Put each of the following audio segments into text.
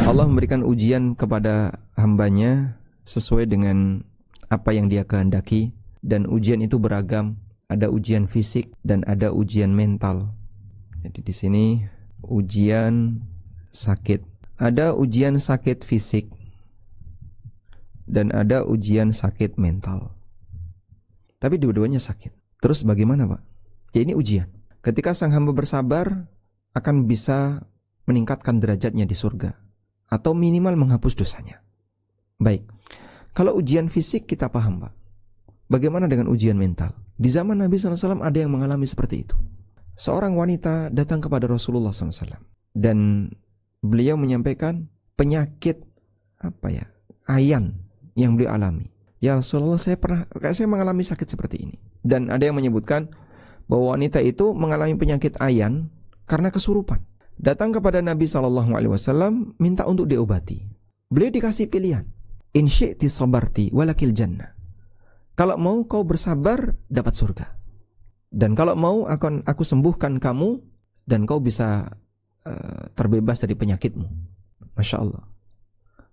Allah memberikan ujian kepada hambanya sesuai dengan apa yang dia kehendaki, dan ujian itu beragam. Ada ujian fisik dan ada ujian mental. Jadi di sini ujian sakit. Ada ujian sakit fisik dan ada ujian sakit mental. Tapi dua-duanya sakit. Terus bagaimana, Pak? Ya ini ujian. Ketika sang hamba bersabar, akan bisa meningkatkan derajatnya di surga, atau minimal menghapus dosanya. Baik, kalau ujian fisik kita paham, Pak. Bagaimana dengan ujian mental? Di zaman Nabi SAW ada yang mengalami seperti itu. Seorang wanita datang kepada Rasulullah SAW dan beliau menyampaikan penyakit ayan yang beliau alami. Ya Rasulullah, saya mengalami sakit seperti ini. Dan ada yang menyebutkan bahwa wanita itu mengalami penyakit ayan karena kesurupan. Datang kepada Nabi SAW minta untuk diobati. Beliau dikasih pilihan. In syi'ti sabarti walakil jannah. Kalau mau kau bersabar, dapat surga. Dan kalau mau akan aku sembuhkan kamu dan kau bisa terbebas dari penyakitmu. Masya Allah.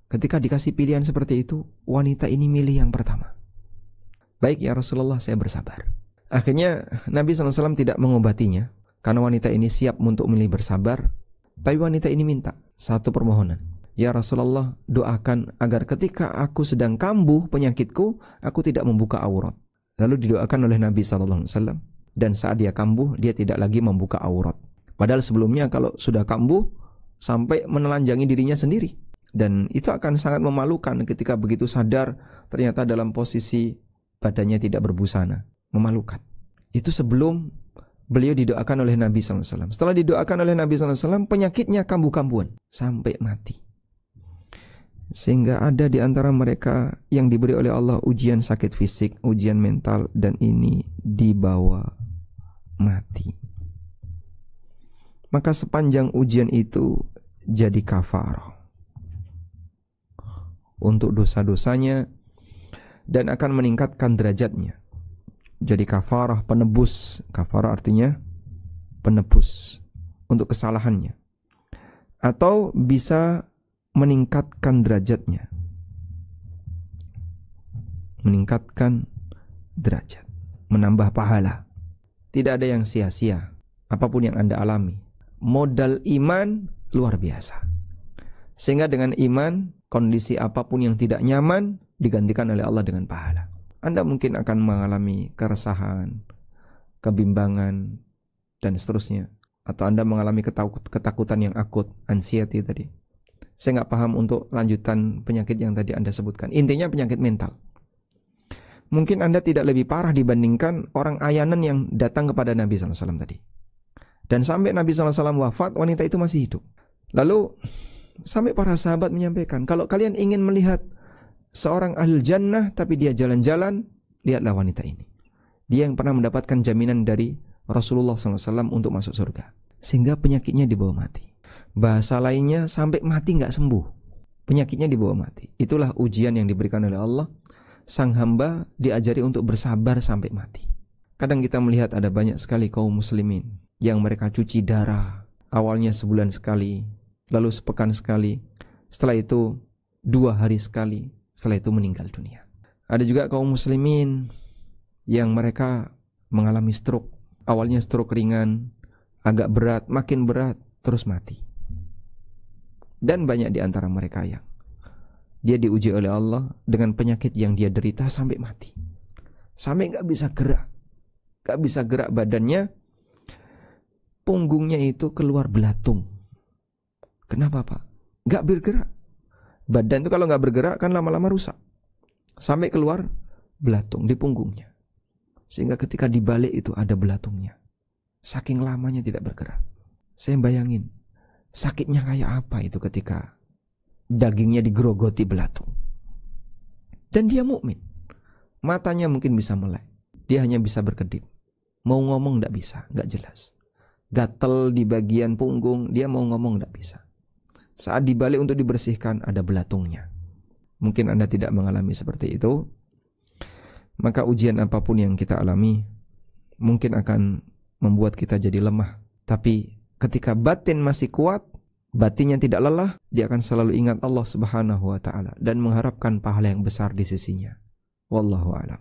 Ketika dikasih pilihan seperti itu, wanita ini milih yang pertama. Baik ya Rasulullah, saya bersabar. Akhirnya Nabi SAW tidak mengobatinya karena wanita ini siap untuk milih bersabar. Tapi wanita ini minta satu permohonan. Ya Rasulullah, doakan agar ketika aku sedang kambuh penyakitku, aku tidak membuka aurat. Lalu didoakan oleh Nabi SAW. Dan saat dia kambuh, dia tidak lagi membuka aurat. Padahal sebelumnya kalau sudah kambuh, sampai menelanjangi dirinya sendiri. Dan itu akan sangat memalukan ketika begitu sadar, ternyata dalam posisi badannya tidak berbusana. Memalukan. Itu sebelum beliau didoakan oleh Nabi SAW. Setelah didoakan oleh Nabi SAW, penyakitnya kambuh-kambuhan. Sampai mati. Sehingga ada di antara mereka yang diberi oleh Allah ujian sakit fisik, ujian mental, dan ini dibawa mati. Maka sepanjang ujian itu jadi kafarah untuk dosa-dosanya dan akan meningkatkan derajatnya. Jadi kafarah, penebus. Kafarah artinya penebus untuk kesalahannya. Atau bisa meningkatkan derajatnya. Meningkatkan derajat, menambah pahala. Tidak ada yang sia-sia apapun yang Anda alami. Modal iman luar biasa. Sehingga dengan iman, kondisi apapun yang tidak nyaman digantikan oleh Allah dengan pahala. Anda mungkin akan mengalami keresahan, kebimbangan, dan seterusnya. Atau Anda mengalami ketakutan yang akut, anxiety tadi. Saya nggak paham untuk lanjutan penyakit yang tadi Anda sebutkan. Intinya penyakit mental. Mungkin Anda tidak lebih parah dibandingkan orang ayanan yang datang kepada Nabi SAW tadi. Dan sampai Nabi SAW wafat, wanita itu masih hidup. Lalu sampai para sahabat menyampaikan, kalau kalian ingin melihat seorang ahli jannah tapi dia jalan-jalan, lihatlah wanita ini. Dia yang pernah mendapatkan jaminan dari Rasulullah SAW untuk masuk surga. Sehingga penyakitnya dibawa mati. Bahasa lainnya sampai mati nggak sembuh, penyakitnya dibawa mati. Itulah ujian yang diberikan oleh Allah. Sang hamba diajari untuk bersabar sampai mati. Kadang kita melihat ada banyak sekali kaum muslimin yang mereka cuci darah. Awalnya sebulan sekali, lalu sepekan sekali, setelah itu 2 hari sekali, setelah itu meninggal dunia. Ada juga kaum muslimin yang mereka mengalami stroke. Awalnya stroke ringan, agak berat, makin berat, terus mati. Dan banyak di antara mereka yang dia diuji oleh Allah dengan penyakit yang dia derita sampai mati. Sampai gak bisa gerak. Gak bisa gerak badannya. Punggungnya itu keluar belatung. Kenapa Pak? Gak bergerak. Badan itu kalau gak bergerak kan lama-lama rusak. Sampai keluar belatung di punggungnya. Sehingga ketika dibalik itu ada belatungnya. Saking lamanya tidak bergerak. Saya bayangin sakitnya kayak apa itu ketika dagingnya digerogoti belatung. Dan dia mukmin. Matanya mungkin bisa melek. Dia hanya bisa berkedip. Mau ngomong tidak bisa, nggak jelas. Gatel di bagian punggung, dia mau ngomong tidak bisa. Saat dibalik untuk dibersihkan ada belatungnya. Mungkin Anda tidak mengalami seperti itu. Maka ujian apapun yang kita alami mungkin akan membuat kita jadi lemah. Tapi ketika batin masih kuat, batinnya tidak lelah, dia akan selalu ingat Allah Subhanahu wa taala dan mengharapkan pahala yang besar di sisinya. Wallahu a'lam.